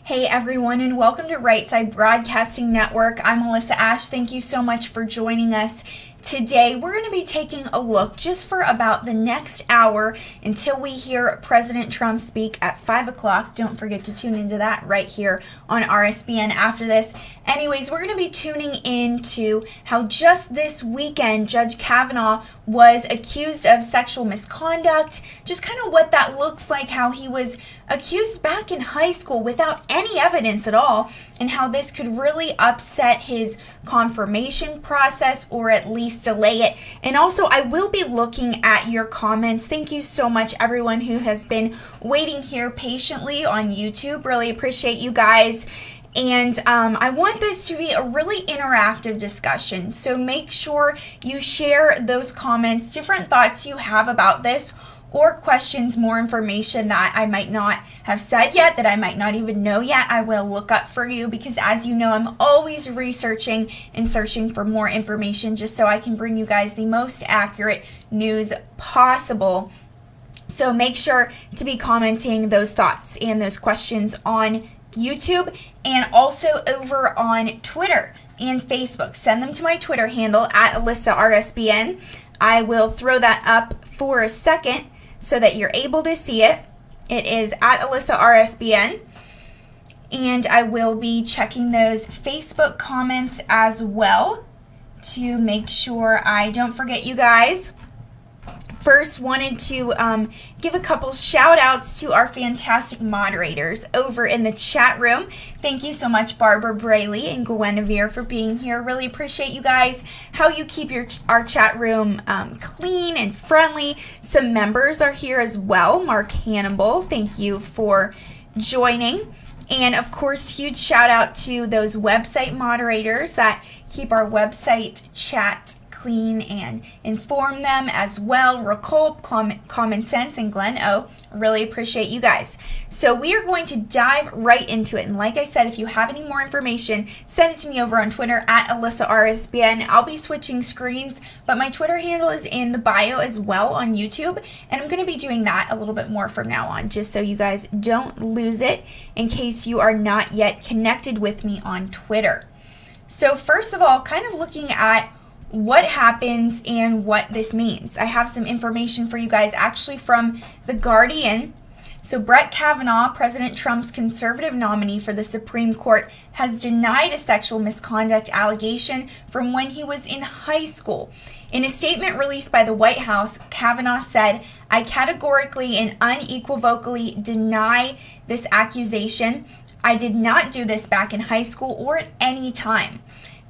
Hey everyone, and welcome to Right Side Broadcasting Network. I'm Alyssa Ashe. Thank you so much for joining us. Today, we're going to be taking a look just for about the next hour until we hear President Trump speak at 5 o'clock. Don't forget to tune into that right here on RSBN after this. Anyways, we're going to be tuning into how just this weekend, Judge Kavanaugh was accused of sexual misconduct, just kind of what that looks like, how he was accused back in high school without any evidence at all, and how this could really upset his confirmation process or at least delay it. And also, I will be looking at your comments. Thank you so much, everyone who has been waiting here patiently on YouTube. Really appreciate you guys. And I want this to be a really interactive discussion. So make sure you share those comments, different thoughts you have about this, or questions, more information that I might not have said yet, that I might not even know yet. I will look up for you because, as you know, I'm always researching and searching for more information just so I can bring you guys the most accurate news possible. So make sure to be commenting those thoughts and those questions on YouTube and also over on Twitter and Facebook. Send them to my Twitter handle at Alyssa RSBN. I will throw that up for a second so that you're able to see it. It is at Alyssa RSBN. And I will be checking those Facebook comments as well to make sure I don't forget you guys. First, wanted to give a couple shout outs to our fantastic moderators over in the chat room. Thank you so much, Barbara Brayley and Guinevere, for being here. Really appreciate you guys, how you keep our chat room clean and friendly. Some members are here as well. Mark Hannibal, thank you for joining. And of course, huge shout out to those website moderators that keep our website chat clean and inform them as well. Racolp, Common Sense, and Glenn O. Really appreciate you guys. So we are going to dive right into it. And like I said, if you have any more information, send it to me over on Twitter at Alyssa RSBN. I'll be switching screens, but my Twitter handle is in the bio as well on YouTube. And I'm going to be doing that a little bit more from now on, just so you guys don't lose it in case you are not yet connected with me on Twitter. So first of all, kind of looking at what happens and what this means. I have some information for you guys actually from The Guardian. So Brett Kavanaugh, President Trump's conservative nominee for the Supreme Court, has denied a sexual misconduct allegation from when he was in high school. In a statement released by the White House, Kavanaugh said, "I categorically and unequivocally deny this accusation. I did not do this back in high school or at any time."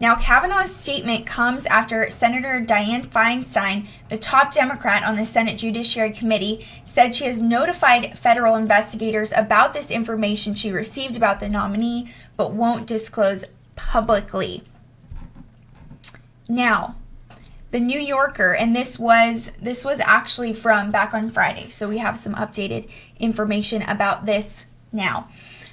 Now, Kavanaugh's statement comes after Senator Dianne Feinstein, the top Democrat on the Senate Judiciary Committee, said she has notified federal investigators about this information she received about the nominee, but won't disclose publicly. Now, the New Yorker, and this was actually from back on Friday, so we have some updated information about this now.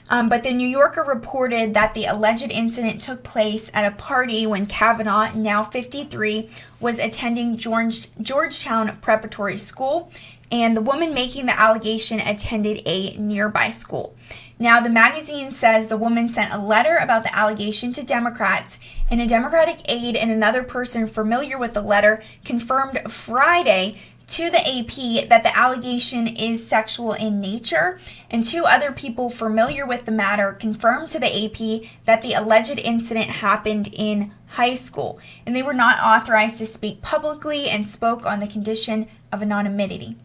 But the New Yorker reported that the alleged incident took place at a party when Kavanaugh, now 53, was attending Georgetown Preparatory School, and the woman making the allegation attended a nearby school. Now, the magazine says the woman sent a letter about the allegation to Democrats, and a Democratic aide and another person familiar with the letter confirmed Friday to the AP that the allegation is sexual in nature, and two other people familiar with the matter confirmed to the AP that the alleged incident happened in high school, and they were not authorized to speak publicly and spoke on the condition of anonymity.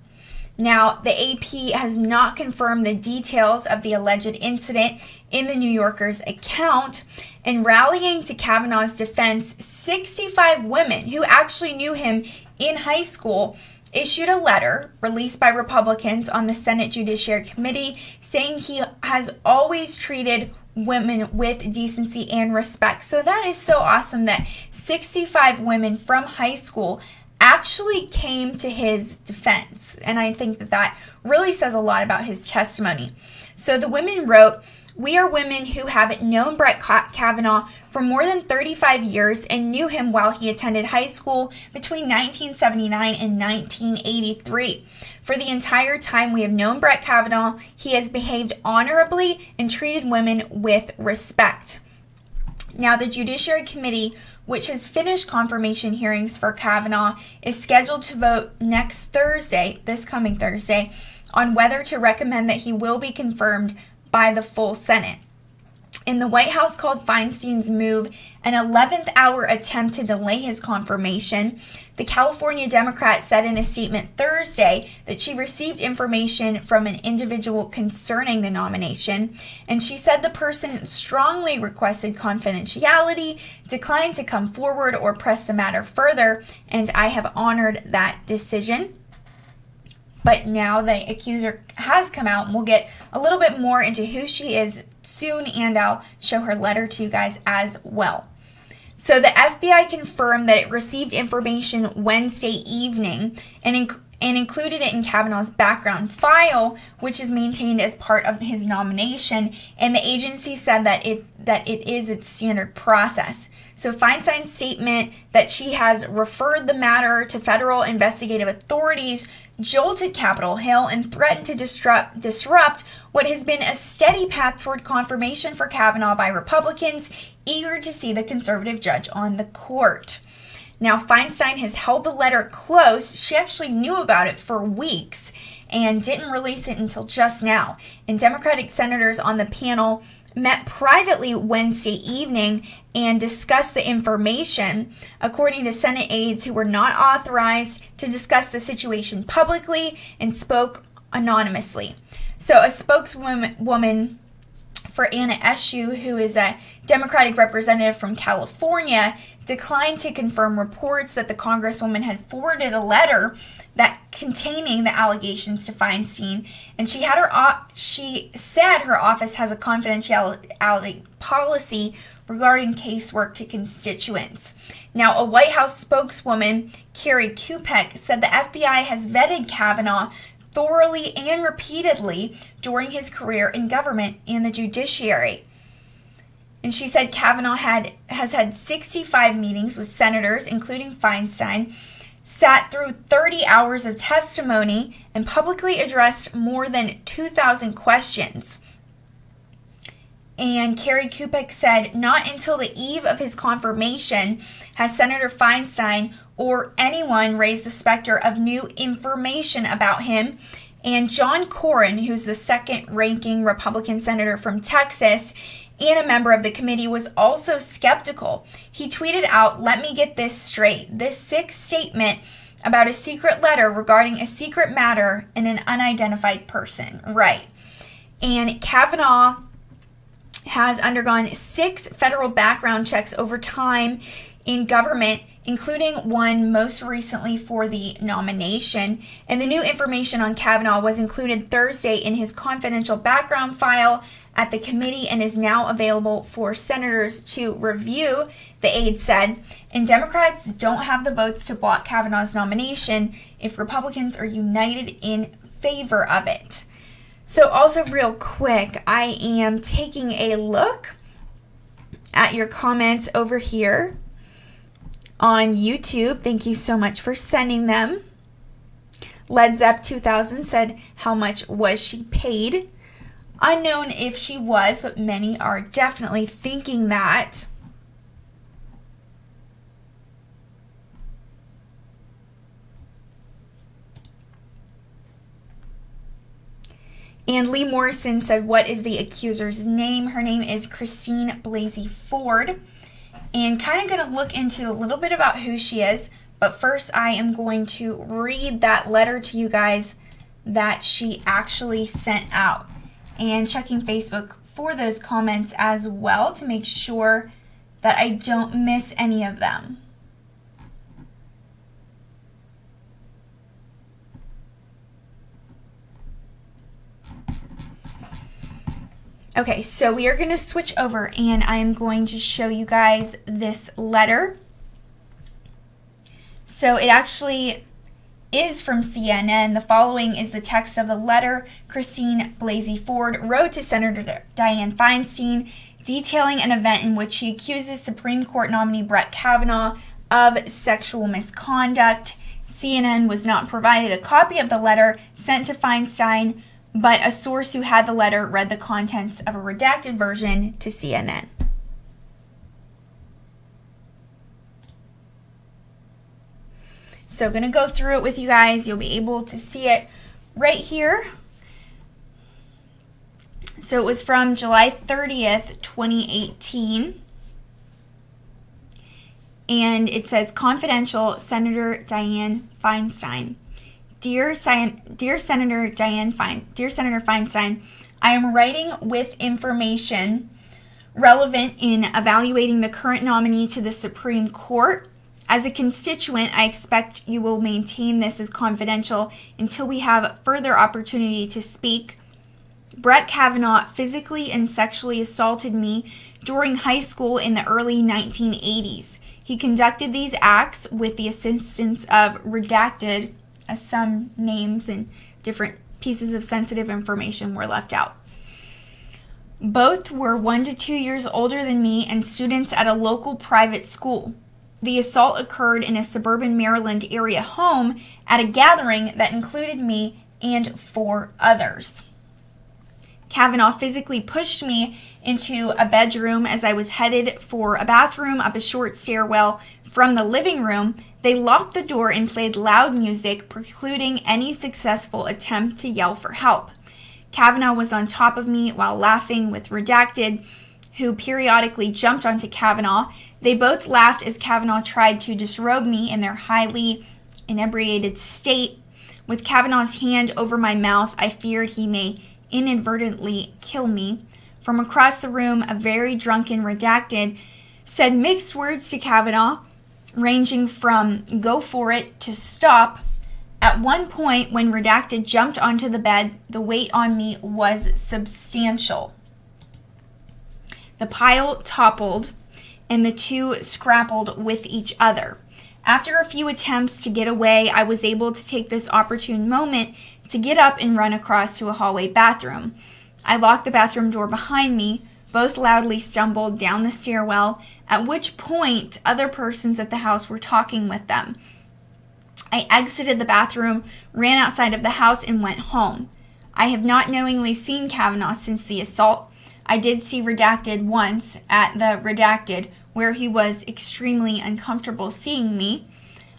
Now, the AP has not confirmed the details of the alleged incident in the New Yorker's account, and rallying to Kavanaugh's defense, 65 women who actually knew him in high school issued a letter released by Republicans on the Senate Judiciary Committee saying he has always treated women with decency and respect. So that is so awesome that 65 women from high school actually came to his defense. And I think that really says a lot about his testimony. So the women wrote, We are women who have known Brett Kavanaugh for more than 35 years and knew him while he attended high school between 1979 and 1983. For the entire time we have known Brett Kavanaugh, he has behaved honorably and treated women with respect. Now, the Judiciary Committee, which has finished confirmation hearings for Kavanaugh, is scheduled to vote next Thursday, this coming Thursday, on whether to recommend that he will be confirmed by the full Senate. And the White House called Feinstein's move an 11th hour attempt to delay his confirmation. The California Democrat said in a statement Thursday that she received information from an individual concerning the nomination, and she said the person strongly requested confidentiality, declined to come forward or press the matter further, and I have honored that decision. But now the accuser has come out, and we'll get a little bit more into who she is soon, and I'll show her letter to you guys as well. So the FBI confirmed that it received information Wednesday evening and included it in Kavanaugh's background file, which is maintained as part of his nomination, and the agency said that it is its standard process. So Feinstein's statement that she has referred the matter to federal investigative authorities jolted Capitol Hill and threatened to disrupt what has been a steady path toward confirmation for Kavanaugh by Republicans eager to see the conservative judge on the court. Now, Feinstein has held the letter close. She actually knew about it for weeks and didn't release it until just now. And Democratic senators on the panel met privately Wednesday evening and discussed the information, according to Senate aides who were not authorized to discuss the situation publicly and spoke anonymously. So a spokeswoman for Anna Ashe, who is a Democratic representative from California, declined to confirm reports that the Congresswoman had forwarded a letter that containing the allegations to Feinstein, and she said her office has a confidentiality policy regarding casework to constituents. Now, a White House spokeswoman, Carrie Kupek, said the FBI has vetted Kavanaugh thoroughly and repeatedly during his career in government and the judiciary. And she said Kavanaugh has had 65 meetings with senators, including Feinstein, sat through 30 hours of testimony, and publicly addressed more than 2,000 questions. And Carrie Kupek said not until the eve of his confirmation has Senator Feinstein or anyone raised the specter of new information about him. And John Cornyn, who's the second-ranking Republican senator from Texas and a member of the committee, was also skeptical. He tweeted out, "Let me get this straight. This sick statement about a secret letter regarding a secret matter and an unidentified person." Right. And Kavanaugh has undergone 6 federal background checks over time in government, including one most recently for the nomination. And the new information on Kavanaugh was included Thursday in his confidential background file at the committee and is now available for senators to review, the aide said. And Democrats don't have the votes to block Kavanaugh's nomination if Republicans are united in favor of it. So also real quick, I am taking a look at your comments over here on YouTube. Thank you so much for sending them. Led Zepp 2000 said, "How much was she paid?" Unknown if she was, but many are definitely thinking that. And Lee Morrison said, "What is the accuser's name?" Her name is Christine Blasey Ford. And kind of going to look into a little bit about who she is. But first, I am going to read that letter to you guys that she actually sent out. And checking Facebook for those comments as well to make sure that I don't miss any of them. Okay, so we are going to switch over and I am going to show you guys this letter. So it actually is from CNN. The following is the text of the letter Christine Blasey Ford wrote to Senator Dianne Feinstein, detailing an event in which she accuses Supreme Court nominee Brett Kavanaugh of sexual misconduct. CNN was not provided a copy of the letter sent to Feinstein, but a source who had the letter read the contents of a redacted version to CNN. So I'm going to go through it with you guys. You'll be able to see it right here. So it was from July 30th, 2018. And it says, confidential, Senator Dianne Feinstein. Dear Senator Feinstein, I am writing with information relevant in evaluating the current nominee to the Supreme Court. As a constituent, I expect you will maintain this as confidential until we have further opportunity to speak. Brett Kavanaugh physically and sexually assaulted me during high school in the early 1980s. He conducted these acts with the assistance of redacted, as some names and different pieces of sensitive information were left out. Both were 1 to 2 years older than me and students at a local private school. The assault occurred in a suburban Maryland area home at a gathering that included me and 4 others. Kavanaugh physically pushed me into a bedroom as I was headed for a bathroom up a short stairwell from the living room. They locked the door and played loud music, precluding any successful attempt to yell for help. Kavanaugh was on top of me while laughing with redacted, who periodically jumped onto Kavanaugh. They both laughed as Kavanaugh tried to disrobe me in their highly inebriated state. With Kavanaugh's hand over my mouth, I feared he may inadvertently kill me. From across the room, a very drunken redacted said mixed words to Kavanaugh, ranging from go for it to stop. At one point, when redacted jumped onto the bed, the weight on me was substantial. The pile toppled, and the two scrappled with each other. After a few attempts to get away, I was able to take this opportune moment to get up and run across to a hallway bathroom. I locked the bathroom door behind me. Both loudly stumbled down the stairwell, at which point other persons at the house were talking with them. I exited the bathroom, ran outside of the house, and went home. I have not knowingly seen Kavanaugh since the assault. I did see redacted once at the redacted, where he was extremely uncomfortable seeing me.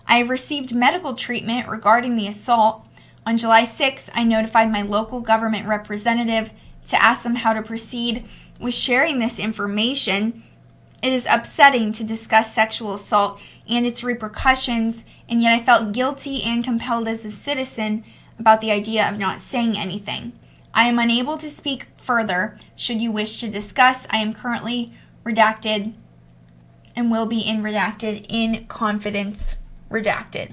I have received medical treatment regarding the assault. On July 6th, I notified my local government representative to ask them how to proceed with sharing this information. It is upsetting to discuss sexual assault and its repercussions, and yet I felt guilty and compelled as a citizen about the idea of not saying anything. I am unable to speak further. Should you wish to discuss, I am currently redacted and will be in redacted in confidence redacted.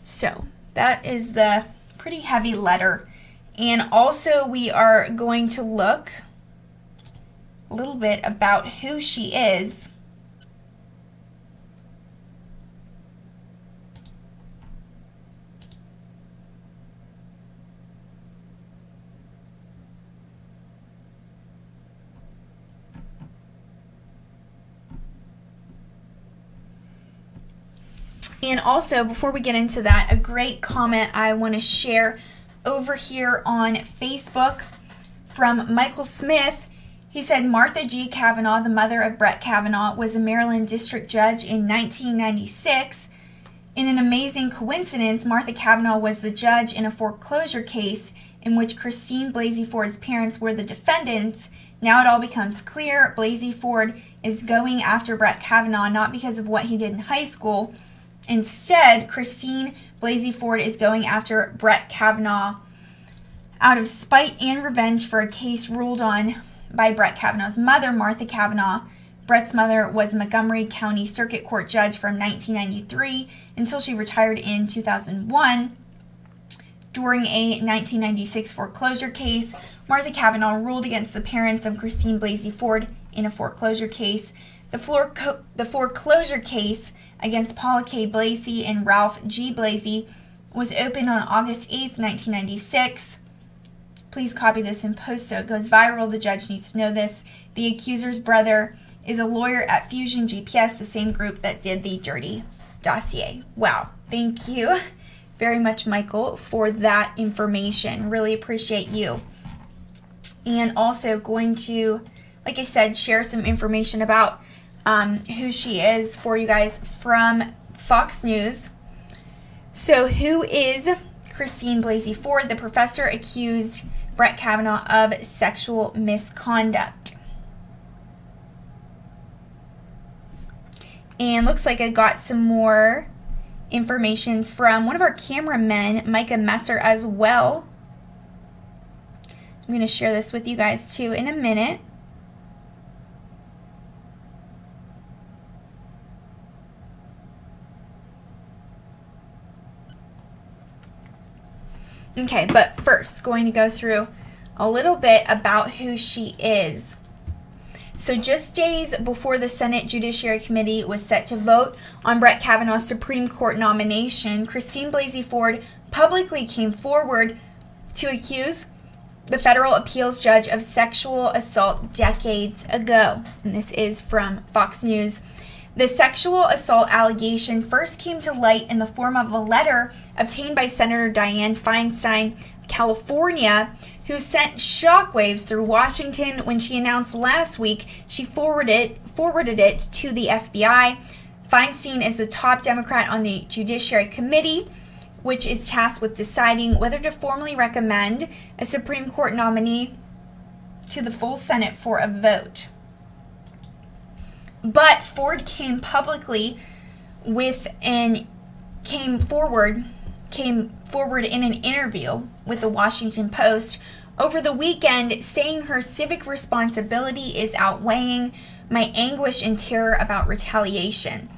So that is the pretty heavy letter. And also we are going to look a little bit about who she is. And also, before we get into that, a great comment I want to share over here on Facebook from Michael Smith. He said, Martha G. Kavanaugh, the mother of Brett Kavanaugh, was a Maryland district judge in 1996. In an amazing coincidence, Martha Kavanaugh was the judge in a foreclosure case in which Christine Blasey Ford's parents were the defendants. Now it all becomes clear. Blasey Ford is going after Brett Kavanaugh not because of what he did in high school. Instead, Christine Blasey Ford is going after Brett Kavanaugh out of spite and revenge for a case ruled on by Brett Kavanaugh's mother, Martha Kavanaugh. Brett's mother was a Montgomery County Circuit Court judge from 1993 until she retired in 2001. During a 1996 foreclosure case, Martha Kavanaugh ruled against the parents of Christine Blasey Ford in a foreclosure case. The foreclosure case against Paula K. Blasey and Ralph G. Blasey was opened on August 8th, 1996. Please copy this and post so it goes viral. The judge needs to know this. The accuser's brother is a lawyer at Fusion GPS, the same group that did the dirty dossier. Wow. Thank you very much, Michael, for that information. Really appreciate you. And also going to, like I said, share some information about who she is for you guys from Fox News. So who is Christine Blasey Ford? The professor accused Brett Kavanaugh of sexual misconduct. And looks like I got some more information from one of our cameramen, Micah Messer, as well. I'm going to share this with you guys too in a minute. Okay, but first, going to go through a little bit about who she is. So just days before the Senate Judiciary Committee was set to vote on Brett Kavanaugh's Supreme Court nomination, Christine Blasey Ford publicly came forward to accuse the federal appeals judge of sexual assault decades ago. And this is from Fox News. The sexual assault allegation first came to light in the form of a letter obtained by Senator Dianne Feinstein of California, who sent shockwaves through Washington when she announced last week she forwarded it to the FBI. Feinstein is the top Democrat on the Judiciary Committee, which is tasked with deciding whether to formally recommend a Supreme Court nominee to the full Senate for a vote. But Ford came forward in an interview with the Washington Post over the weekend, saying her civic responsibility is outweighing my anguish and terror about retaliation.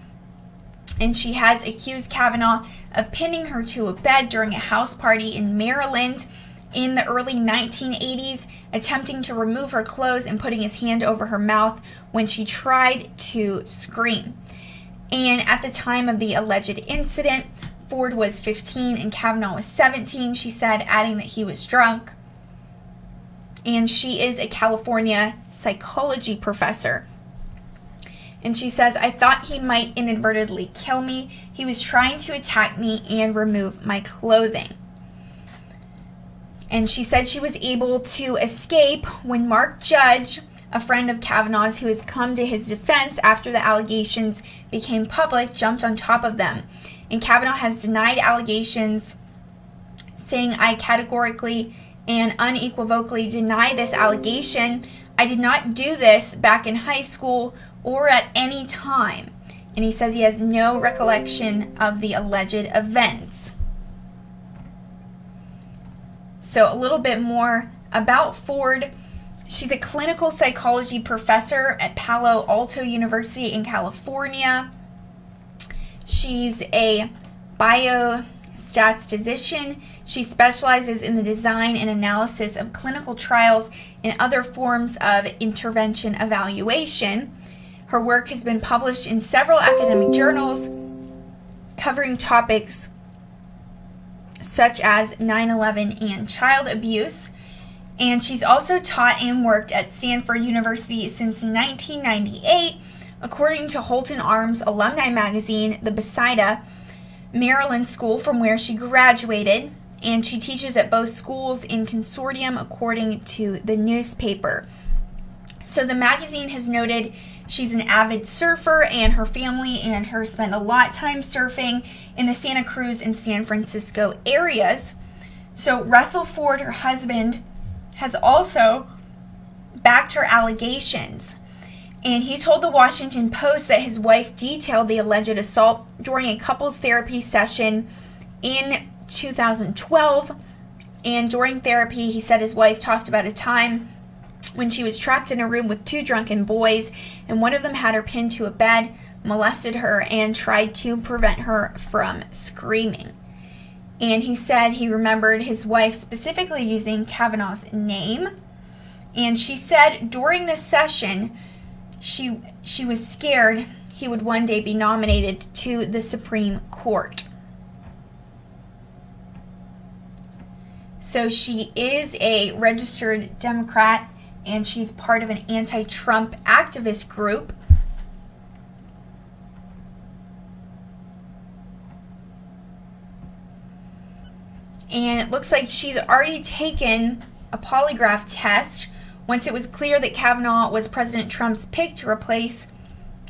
And she has accused Kavanaugh of pinning her to a bed during a house party in Maryland in the early 1980s, attempting to remove her clothes and putting his hand over her mouth when she tried to scream. And at the time of the alleged incident, Ford was 15 and Kavanaugh was 17, she said, adding that he was drunk. And she is a California psychology professor. And she says, I thought he might inadvertently kill me. He was trying to attack me and remove my clothing. And she said she was able to escape when Mark Judge, a friend of Kavanaugh's who has come to his defense after the allegations became public, jumped on top of them. And Kavanaugh has denied allegations, saying, I categorically and unequivocally deny this allegation. I did not do this back in high school or at any time. And he says he has no recollection of the alleged events. So a little bit more about Ford. She's a clinical psychology professor at Palo Alto University in California. She's a biostatistician. She specializes in the design and analysis of clinical trials and other forms of intervention evaluation. Her work has been published in several academic journals covering topics such as 9/11 and child abuse. And she's also taught and worked at Stanford University since 1998, according to Holton Arms alumni magazine, the Bethesda, Maryland school from where she graduated. And she teaches at both schools in consortium, according to the newspaper. So the magazine has noted she's an avid surfer, and her family and her spend a lot of time surfing in the Santa Cruz and San Francisco areas. So Russell Ford, her husband, has also backed her allegations. And he told the Washington Post that his wife detailed the alleged assault during a couples therapy session in 2012. And during therapy, he said his wife talked about a time when she was trapped in a room with two drunken boys, and one of them had her pinned to a bed, molested her, and tried to prevent her from screaming. And he said he remembered his wife specifically using Kavanaugh's name. And she said during this session, she was scared he would one day be nominated to the Supreme Court. So she is a registered Democrat, and she's part of an anti-Trump activist group. And it looks like she's already taken a polygraph test once it was clear that Kavanaugh was President Trump's pick to replace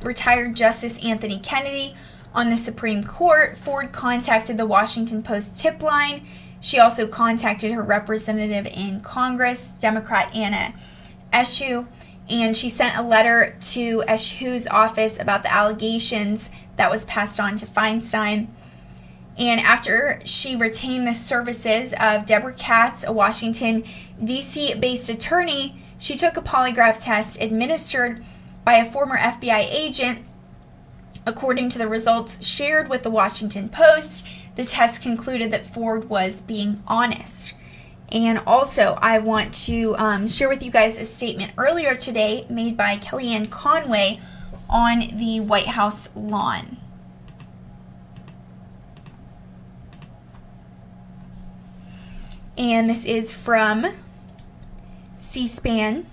retired Justice Anthony Kennedy on the Supreme Court. Ford contacted the Washington Post tip line. She also contacted her representative in Congress, Democrat Ashe, and she sent a letter to Ashe's office about the allegations that was passed on to Feinstein. And after she retained the services of Deborah Katz, a Washington, D.C.-based attorney, she took a polygraph test administered by a former FBI agent. According to the results shared with the Washington Post, the test concluded that Ford was being honest. And also, I want to share with you guys a statement earlier today made by Kellyanne Conway on the White House lawn. And this is from C-SPAN.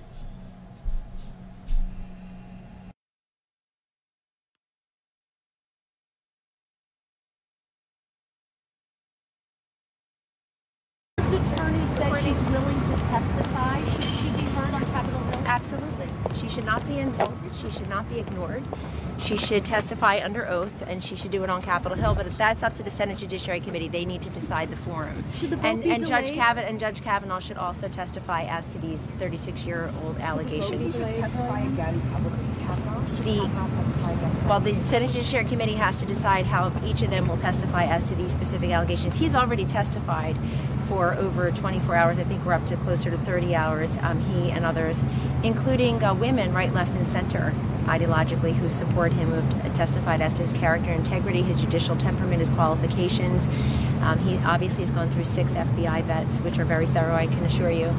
Absolutely. She should not be insulted. She should not be ignored. She should testify under oath, and she should do it on Capitol Hill. But that's up to the Senate Judiciary Committee. They need to decide the forum. And Judge Kavanaugh should also testify as to these 36-year-old allegations. The Senate Judiciary Committee has to decide how each of them will testify as to these specific allegations. He's already testified for over 24 hours. I think we're up to closer to 30 hours, he and others, including women right, left, and center, ideologically, who support him, who have testified as to his character, integrity, his judicial temperament, his qualifications. He obviously has gone through 6 FBI vets, which are very thorough, I can assure you,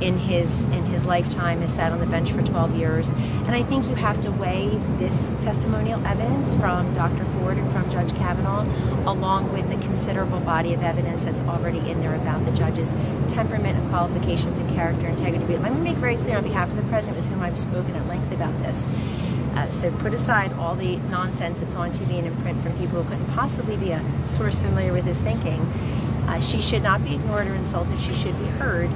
in his lifetime, has sat on the bench for 12 years. And I think you have to weigh this testimonial evidence from Dr. Ford and from Judge Kavanaugh, along with the considerable body of evidence that's already in there about the judge's temperament and qualifications and character integrity. But let me make very clear on behalf of the President, with whom I've spoken at length about this, so put aside all the nonsense that's on TV and in print from people who couldn't possibly be a source familiar with his thinking. She should not be ignored or insulted. She should be heard.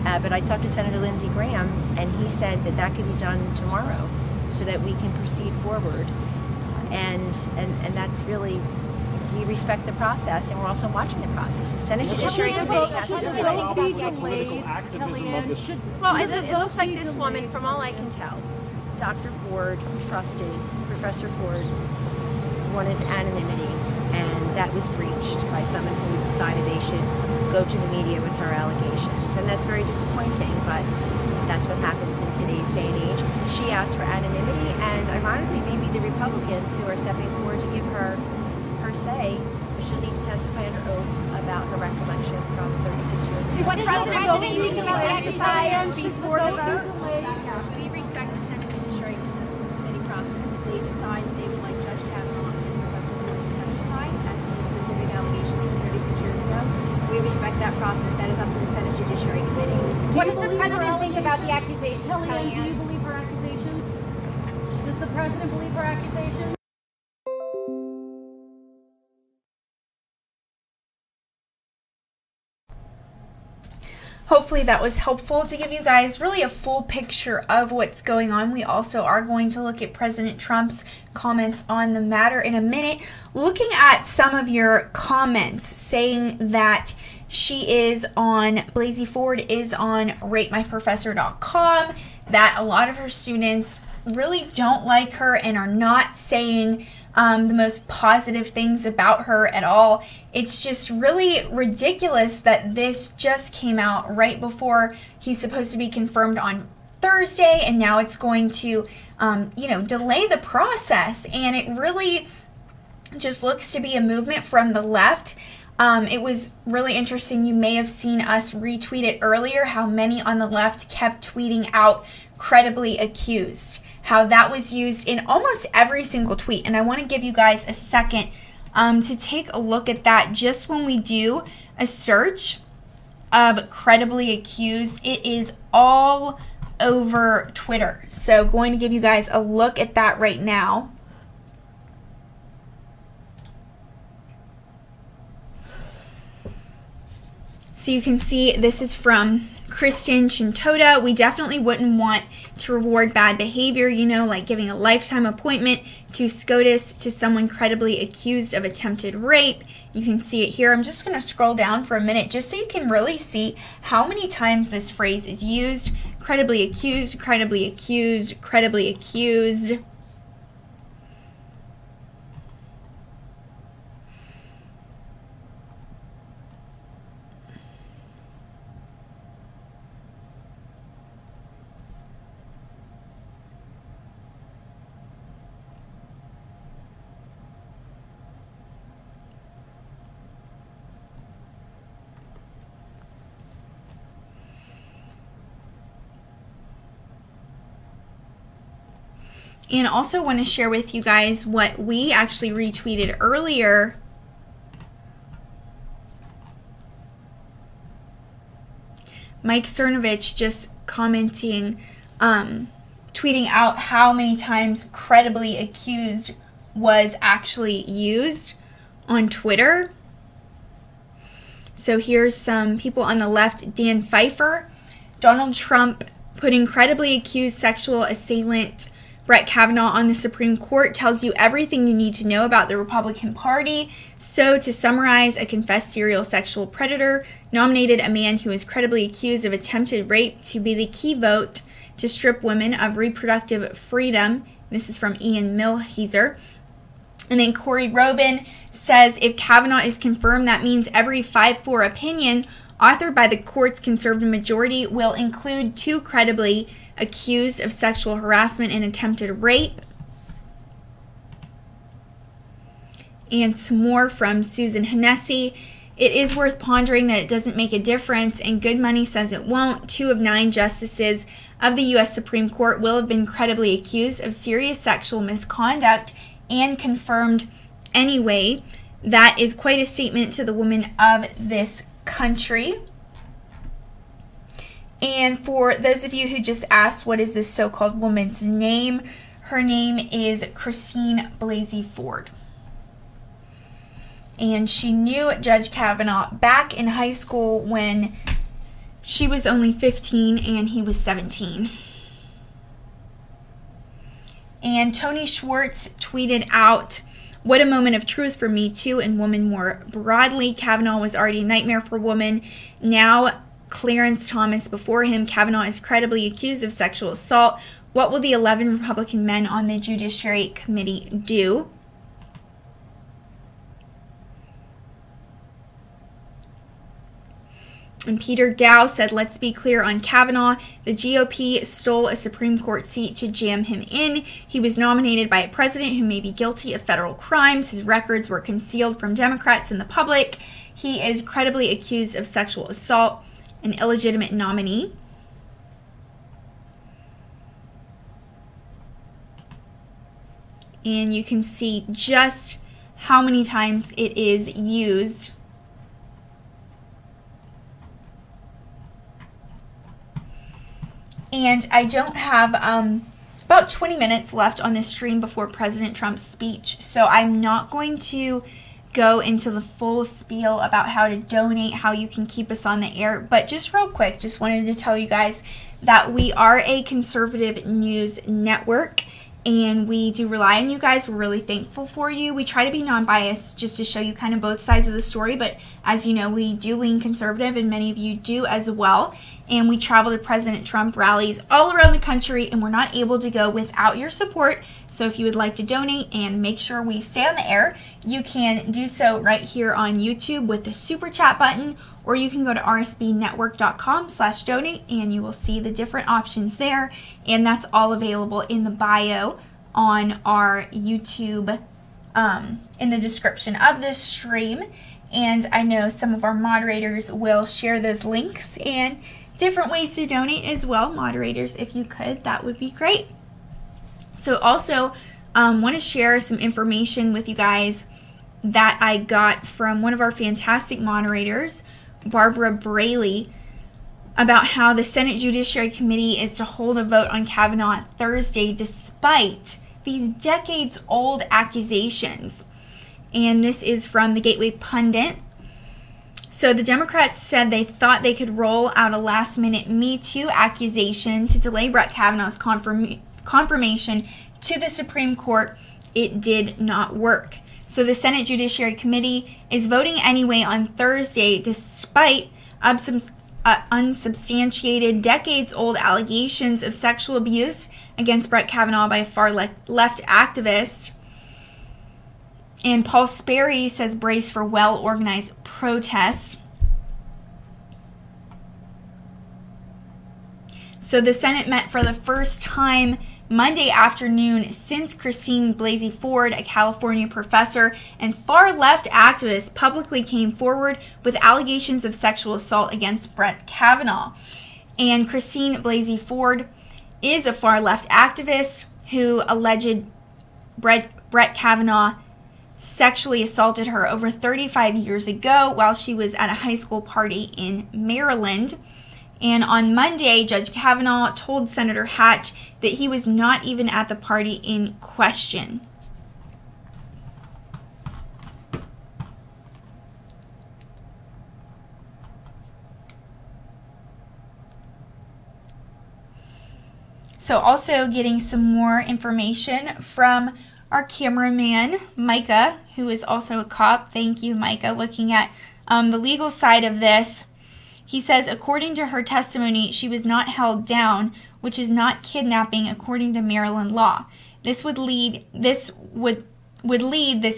But I talked to Senator Lindsey Graham, and he said that that could be done tomorrow so that we can proceed forward. And that's really, we respect the process, and we're also watching the process. The Senate Judiciary Committee has to decide. Well, it looks like this woman, from all I can tell, Dr. Ford trusted, Professor Ford wanted anonymity, and that was breached by someone who decided they should go to the media with her allegations. And that's very disappointing, but that's what happens in today's day and age. She asked for anonymity, and ironically, maybe the Republicans who are stepping forward to give her say, she'll need to testify under oath about her recollection from 36 years ago. What does the President think about the accusation before the vote? We respect the Senate Judiciary Committee process. If they decide they would like Judge Kavanaugh and Professor Ford to testify as to the specific allegations from 36 years ago, we respect that process. That is up to the Senate Judiciary Committee. What does the President think about the accusations? Kellyanne, do you believe her accusations? Does the President believe her accusations? Hopefully that was helpful to give you guys really a full picture of what's going on. We also are going to look at President Trump's comments on the matter in a minute. Looking at some of your comments saying that Blasey Ford is on ratemyprofessor.com, that a lot of her students really don't like her and are not saying the most positive things about her at all. It's just really ridiculous that this just came out right before he's supposed to be confirmed on Thursday, and now it's going to, delay the process. And it really just looks to be a movement from the left. It was really interesting. You may have seen us retweet it earlier, how many on the left kept tweeting out credibly accused. how that was used in almost every single tweet. And I want to give you guys a second to take a look at that. Just when we do a search of credibly accused, it is all over Twitter. So going to give you guys a look at that right now. So you can see this is from Kristen Chintoda. We definitely wouldn't want to reward bad behavior, you know, like giving a lifetime appointment to SCOTUS to someone credibly accused of attempted rape. You can see it here. I'm just going to scroll down for a minute just so you can really see how many times this phrase is used. Credibly accused, credibly accused, credibly accused. And also want to share with you guys what we actually retweeted earlier. Mike Cernovich just commenting, tweeting out how many times credibly accused was actually used on Twitter. So here's some people on the left. Dan Pfeiffer, Donald Trump putting credibly accused sexual assailant Brett Kavanaugh on the Supreme Court tells you everything you need to know about the Republican Party. So, to summarize, a confessed serial sexual predator nominated a man who is credibly accused of attempted rape to be the key vote to strip women of reproductive freedom. This is from Ian Milheiser. And then Corey Robin says, if Kavanaugh is confirmed, that means every 5-4 opinion authored by the court's conservative majority will include 2 credibly accused of sexual harassment and attempted rape. And some more from Susan Hennessy. It is worth pondering that it doesn't make a difference, and good money says it won't. 2 of 9 justices of the U.S. Supreme Court will have been credibly accused of serious sexual misconduct and confirmed anyway. That is quite a statement to the women of this country. And for those of you who just asked, what is this so-called woman's name? Her name is Christine Blasey Ford. And she knew Judge Kavanaugh back in high school when she was only 15 and he was 17. And Tony Schwartz tweeted out, what a moment of truth for Me Too and women more broadly. Kavanaugh was already a nightmare for women. Now Clarence Thomas before him. Kavanaugh is credibly accused of sexual assault. What will the 11 Republican men on the Judiciary Committee do? And Peter Dow said, let's be clear on Kavanaugh. The GOP stole a Supreme Court seat to jam him in. He was nominated by a president who may be guilty of federal crimes. His records were concealed from Democrats and the public. He is credibly accused of sexual assault, an illegitimate nominee. And you can see just how many times it is used. And I don't have about 20 minutes left on this stream before President Trump's speech, so I'm not going to go into the full spiel about how to donate, how you can keep us on the air, but just real quick, just wanted to tell you guys that we are a conservative news network, and we do rely on you guys. We're really thankful for you. We try to be non-biased just to show you kind of both sides of the story, but as you know, we do lean conservative, and many of you do as well. And we travel to President Trump rallies all around the country, and we're not able to go without your support. So if you would like to donate and make sure we stay on the air, you can do so right here on YouTube with the super chat button, or you can go to rsbnetwork.com/donate and you will see the different options there. And that's all available in the bio on our YouTube, in the description of this stream. And I know some of our moderators will share those links and different ways to donate as well. Moderators, if you could, that would be great. So also want to share some information with you guys that I got from one of our fantastic moderators, Barbara Braley, about how the Senate Judiciary Committee is to hold a vote on Kavanaugh Thursday despite these decades-old accusations. And this is from the Gateway Pundit. So the Democrats said they thought they could roll out a last-minute Me Too accusation to delay Brett Kavanaugh's confirmation to the Supreme Court. It did not work. So the Senate Judiciary Committee is voting anyway on Thursday despite unsubstantiated, decades-old allegations of sexual abuse against Brett Kavanaugh by a far-left activist. And Paul Sperry says brace for well-organized protest. So the Senate met for the first time Monday afternoon since Christine Blasey Ford, a California professor and far-left activist, publicly came forward with allegations of sexual assault against Brett Kavanaugh. And Christine Blasey Ford is a far-left activist who alleged Brett Kavanaugh sexually assaulted her over 35 years ago while she was at a high school party in Maryland. And on Monday, Judge Kavanaugh told Senator Hatch that he was not even at the party in question. So also getting some more information from our cameraman, Micah, who is also a cop. Thank you, Micah, looking at the legal side of this. He says, according to her testimony, she was not held down, which is not kidnapping according to Maryland law. This would lead this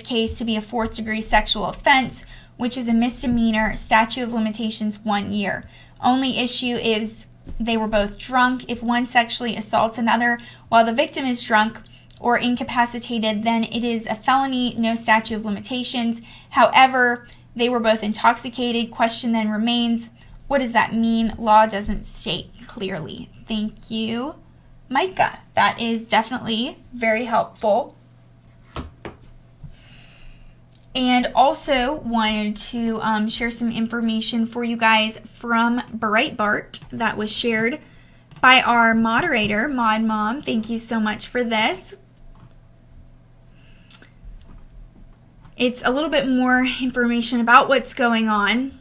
case to be a fourth-degree sexual offense, which is a misdemeanor, statute of limitations 1 year. Only issue is they were both drunk. If one sexually assaults another while the victim is drunk or incapacitated, then it is a felony, no statute of limitations. However, they were both intoxicated. Question then remains, what does that mean? Law doesn't state clearly. Thank you, Micah. That is definitely very helpful. And also wanted to share some information for you guys from Breitbart that was shared by our moderator, Mod Mom. Thank you so much for this. It's a little bit more information about what's going on.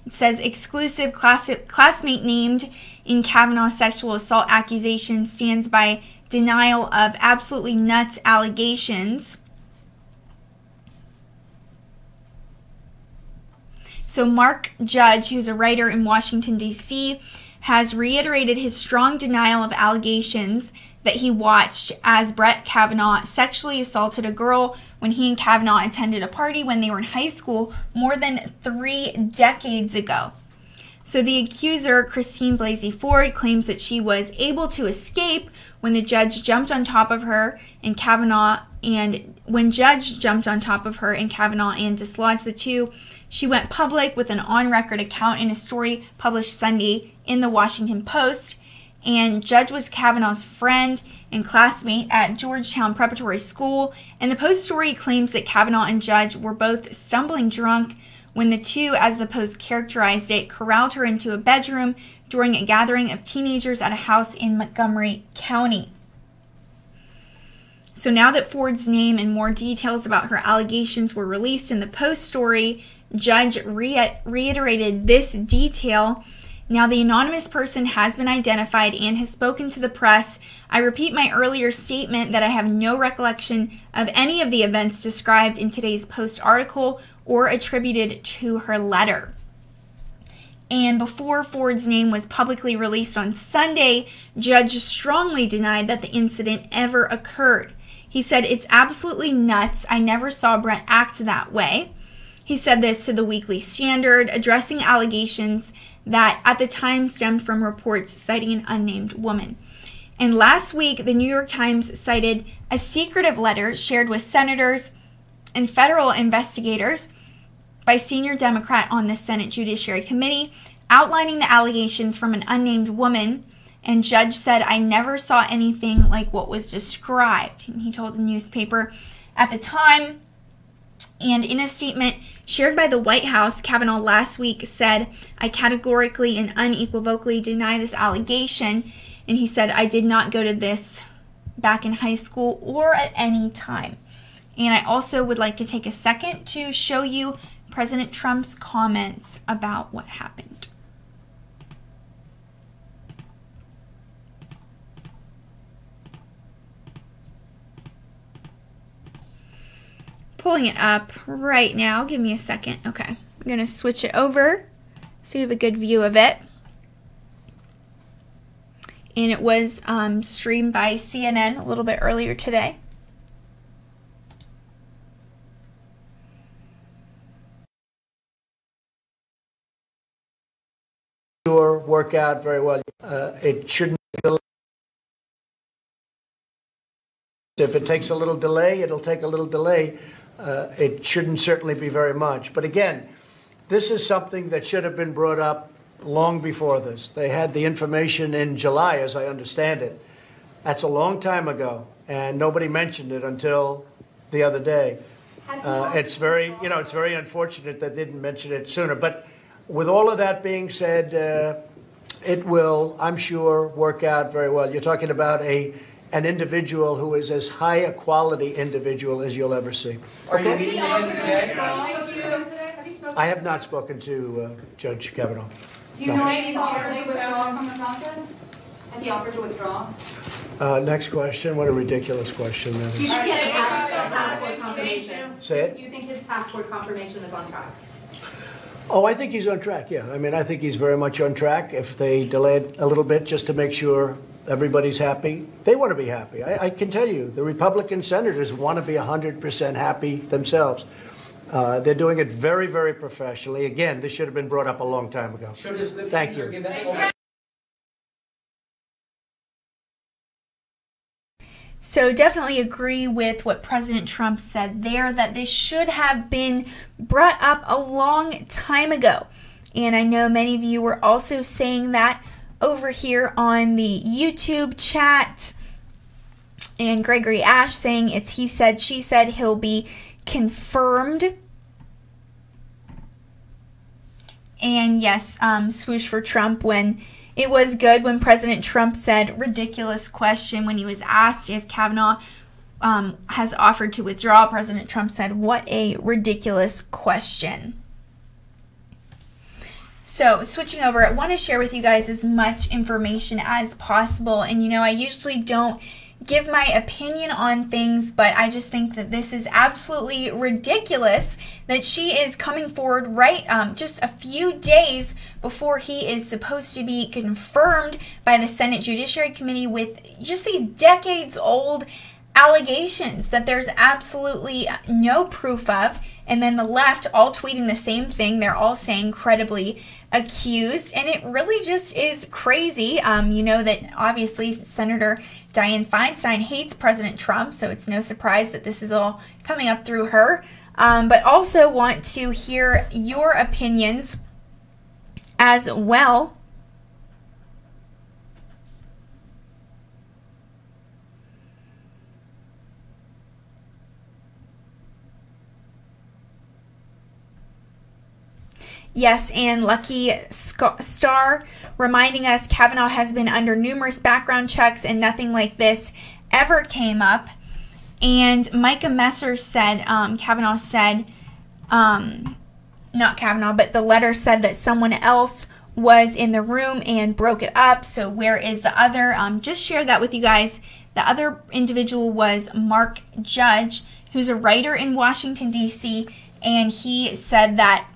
It says, exclusive classmate named in Kavanaugh sexual assault accusation stands by denial of absolutely nuts allegations. So Mark Judge, who's a writer in Washington, D.C., has reiterated his strong denial of allegations that he watched as Brett Kavanaugh sexually assaulted a girl when he and Kavanaugh attended a party when they were in high school more than 3 decades ago. So the accuser, Christine Blasey Ford, claims that she was able to escape when the judge jumped on top of her and Kavanaugh, and when Judge jumped on top of her and Kavanaugh and dislodged the two, she went public with an on-record account in a story published Sunday in the Washington Post. And Judge was Kavanaugh's friend and classmate at Georgetown Preparatory School. And the Post story claims that Kavanaugh and Judge were both stumbling drunk when the two, as the Post characterized it, corralled her into a bedroom during a gathering of teenagers at a house in Montgomery County. So now that Ford's name and more details about her allegations were released in the Post story, Judge reiterated this detail. Now the anonymous person has been identified and has spoken to the press. I repeat my earlier statement that I have no recollection of any of the events described in today's Post article or attributed to her letter. And before Ford's name was publicly released on Sunday, Judge strongly denied that the incident ever occurred. He said, "It's absolutely nuts. I never saw Brett act that way." He said this to the Weekly Standard, addressing allegations that at the time stemmed from reports citing an unnamed woman. And last week, the New York Times cited a secretive letter shared with senators and federal investigators by senior Democrat on the Senate Judiciary Committee, outlining the allegations from an unnamed woman And Judge said, I never saw anything like what was described. And he told the newspaper at the time. And in a statement shared by the White House, Kavanaugh last week said, I categorically and unequivocally deny this allegation. And he said, I did not go to this back in high school or at any time. And I also would like to take a second to show you President Trump's comments about what happened. Pulling it up right now. Give me a second. Okay. I'm going to switch it over so you have a good view of it. And it was streamed by CNN a little bit earlier today. Work out very well. It shouldn't be. If it takes a little delay, it'll take a little delay. It shouldn't certainly be very much. But again, this is something that should have been brought up long before this. They had the information in July, as I understand it. That's a long time ago, and nobody mentioned it until the other day. It's very, it's very unfortunate that they didn't mention it sooner. But with all of that being said, it will, I'm sure, work out very well. You're talking about an individual who is as high a quality individual as you'll ever see. Are you meeting him today? I have not spoken to Judge Kavanaugh. Do you know if he's offered to withdraw from the process? Has he offered to withdraw? Next question. What a ridiculous question that Do you is. think he has a passport confirmation? Say it? Do you think his passport confirmation is on track? Oh, I think he's on track, yeah. I mean, I think he's very much on track. If they delay it a little bit just to make sure everybody's happy, they want to be happy. I can tell you, the Republican senators want to be 100% happy themselves. They're doing it very, very professionally. Again, this should have been brought up a long time ago. Thank you. So definitely agree with what President Trump said there, that this should have been brought up a long time ago. And I know many of you were also saying that over here on the YouTube chat. And Gregory Ashe saying it's he said, she said, he'll be confirmed. And yes, swoosh for Trump when it was good when President Trump said ridiculous question when he was asked if Kavanaugh has offered to withdraw. President Trump said, what a ridiculous question. So switching over, I want to share with you guys as much information as possible. And I usually don't give my opinion on things, but I just think that this is absolutely ridiculous that she is coming forward right just a few days before he is supposed to be confirmed by the Senate Judiciary Committee with just these decades-old allegations that there's absolutely no proof of. And then the left all tweeting the same thing. They're all saying credibly accused, and it really just is crazy. You know that obviously Senator Dianne Feinstein hates President Trump, so it's no surprise that this is all coming up through her. But also want to hear your opinions as well. Yes, and Lucky Star reminding us Kavanaugh has been under numerous background checks and nothing like this ever came up. And Micah Messer said, Kavanaugh said, not Kavanaugh, but the letter said that someone else was in the room and broke it up. So where is the other? Just share that with you guys. The other individual was Mark Judge, who's a writer in Washington, D.C., and he said that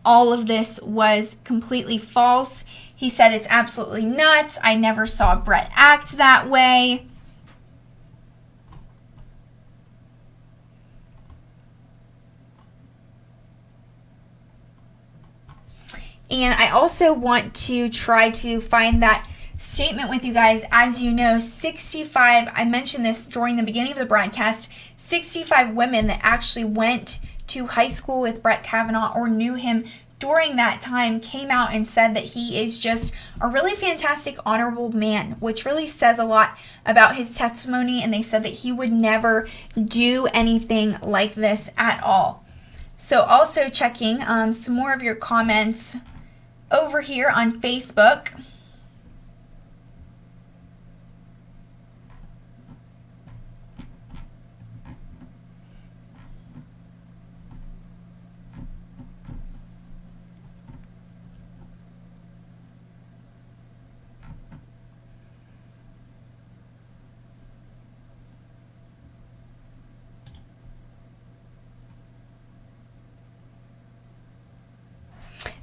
all of this was completely false. He said it's absolutely nuts. I never saw Brett act that way. And I also want to try to find that statement with you guys. As you know, 65, I mentioned this during the beginning of the broadcast, 65 women that actually went to high school with Brett Kavanaugh or knew him during that time came out and said that he is just a really fantastic, honorable man, which really says a lot about his testimony, and they said that he would never do anything like this at all. So also checking some more of your comments over here on Facebook.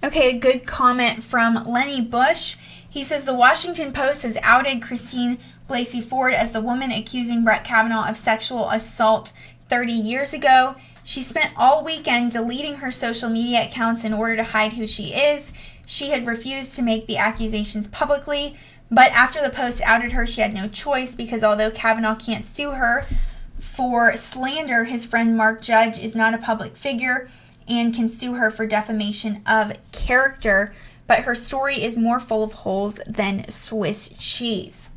Okay, a good comment from Lenny Bush. He says, the Washington Post has outed Christine Blasey Ford as the woman accusing Brett Kavanaugh of sexual assault 30 years ago. She spent all weekend deleting her social media accounts in order to hide who she is. She had refused to make the accusations publicly, but after the Post outed her, she had no choice, because although Kavanaugh can't sue her for slander, his friend Mark Judge is not a public figure and can sue her for defamation of character, but her story is more full of holes than Swiss cheese.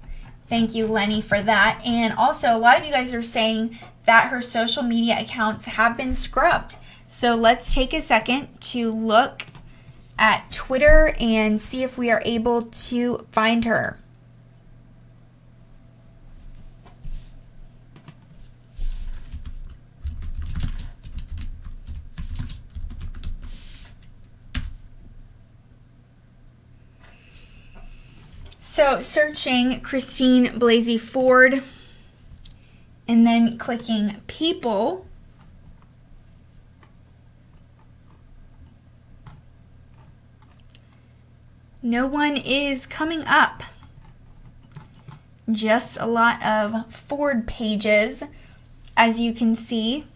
Thank you, Lenny, for that. And also, a lot of you guys are saying that her social media accounts have been scrubbed. So let's take a second to look at Twitter and see if we are able to find her. So searching Christine Blasey Ford and then clicking people. No one is coming up. Just a lot of Ford pages, as you can see.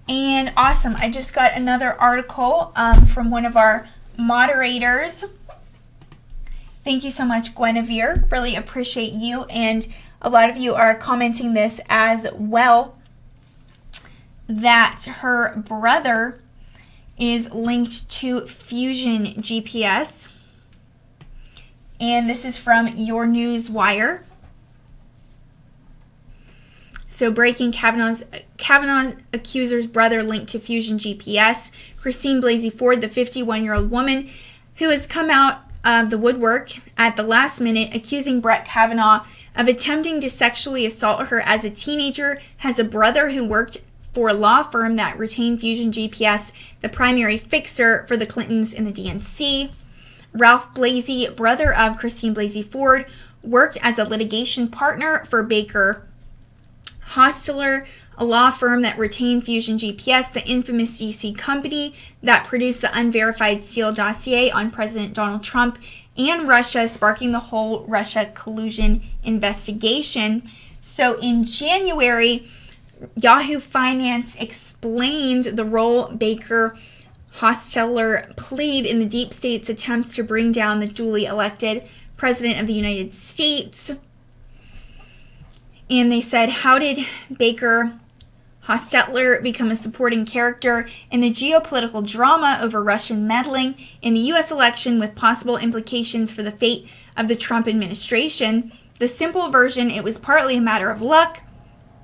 And awesome, I just got another article from one of our moderators. Thank you so much, Guinevere. Really appreciate you. And a lot of you are commenting this as well, that her brother is linked to Fusion GPS. And this is from Your News Wire. So breaking, Kavanaugh's accuser's brother linked to Fusion GPS. Christine Blasey Ford, the 51-year-old woman who has come out of the woodwork at the last minute accusing Brett Kavanaugh of attempting to sexually assault her as a teenager, has a brother who worked for a law firm that retained Fusion GPS, the primary fixer for the Clintons in the DNC. Ralph Blasey, brother of Christine Blasey Ford, worked as a litigation partner for Baker Hostler, a law firm that retained Fusion GPS, the infamous DC company that produced the unverified Steele dossier on President Donald Trump and Russia, sparking the whole Russia collusion investigation. So in January, Yahoo Finance explained the role Baker Hostler played in the deep state's attempts to bring down the duly elected President of the United States. And they said, how did Baker Hostetler become a supporting character in the geopolitical drama over Russian meddling in the U.S. election with possible implications for the fate of the Trump administration? The simple version, it was partly a matter of luck.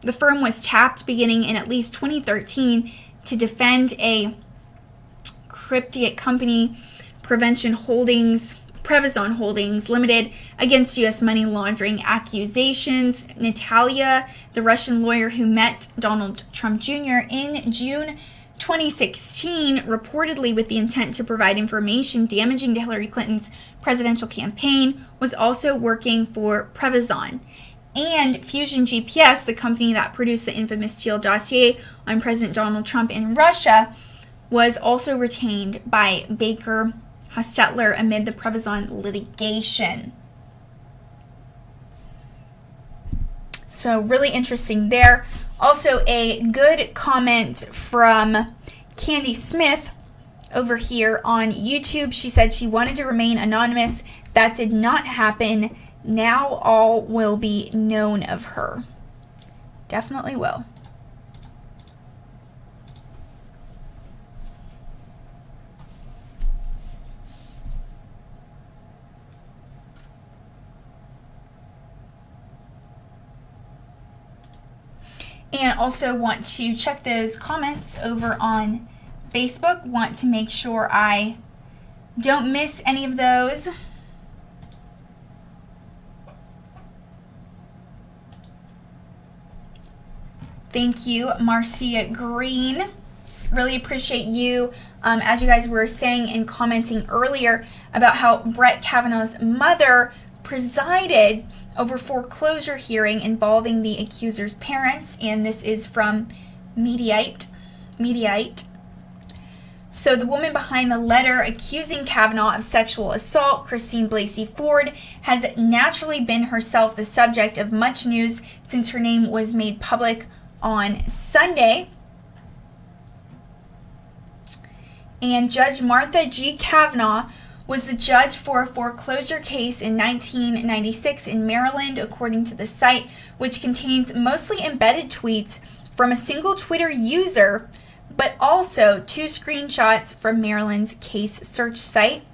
The firm was tapped beginning in at least 2013 to defend a cryptic company, Previzon Holdings Limited, against U.S. money laundering accusations. Natalia, the Russian lawyer who met Donald Trump Jr. in June 2016, reportedly with the intent to provide information damaging to Hillary Clinton's presidential campaign, was also working for Previzon. And Fusion GPS, the company that produced the infamous Steele dossier on President Donald Trump in Russia, was also retained by Baker Hostetler amid the Previzon litigation. So really interesting there. Also a good comment from Candy Smith. over here on YouTube. She said she wanted to remain anonymous. That did not happen. Now all will be known of her. Definitely will. And also want to check those comments over on Facebook. Want to make sure I don't miss any of those. Thank you, Marcia Green. Really appreciate you. As you guys were saying and commenting earlier about how Brett Kavanaugh's mother presided over foreclosure hearing involving the accuser's parents, and this is from Mediaite. So the woman behind the letter accusing Kavanaugh of sexual assault, Christine Blasey Ford, has naturally been herself the subject of much news since her name was made public on Sunday. And Judge Martha G. Kavanaugh was the judge for a foreclosure case in 1996 in Maryland, according to the site, which contains mostly embedded tweets from a single Twitter user, but also 2 screenshots from Maryland's case search site.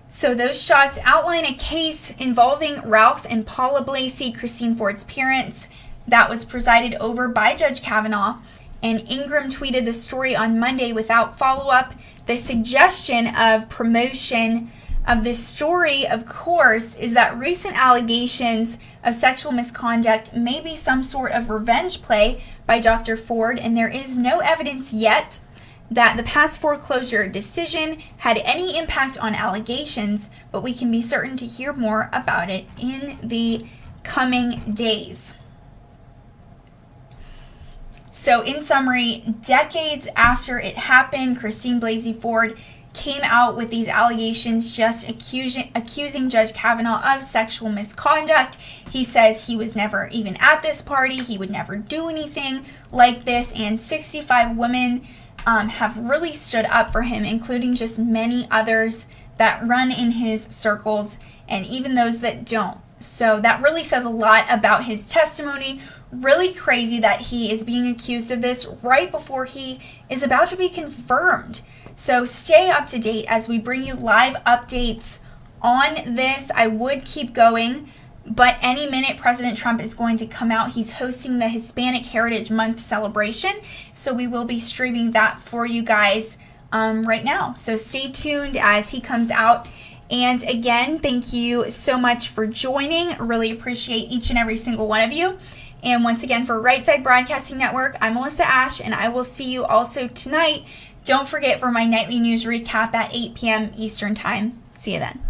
So those shots outline a case involving Ralph and Paula Blasey, Christine Ford's parents, that was presided over by Judge Kavanaugh. And Ingram tweeted the story on Monday without follow-up. The suggestion of promotion of this story, of course, is that recent allegations of sexual misconduct may be some sort of revenge play by Dr. Ford, and there is no evidence yet that the past foreclosure decision had any impact on allegations, but we can be certain to hear more about it in the coming days. So in summary, decades after it happened, Christine Blasey Ford came out with these allegations, just accusing Judge Kavanaugh of sexual misconduct. He says he was never even at this party. He would never do anything like this. And 65 women have really stood up for him, including just many others that run in his circles and even those that don't. So that really says a lot about his testimony. Really crazy that he is being accused of this right before he is about to be confirmed. So stay up to date as we bring you live updates on this. I would keep going, but any minute President Trump is going to come out. He's hosting the Hispanic Heritage Month celebration, so we will be streaming that for you guys right now. So stay tuned as he comes out. And again, thank you so much for joining. Really appreciate each and every single one of you. And once again, for Right Side Broadcasting Network, I'm Alyssa Ashe, and I will see you also tonight. Don't forget for my nightly news recap at 8 p.m. Eastern Time. See you then.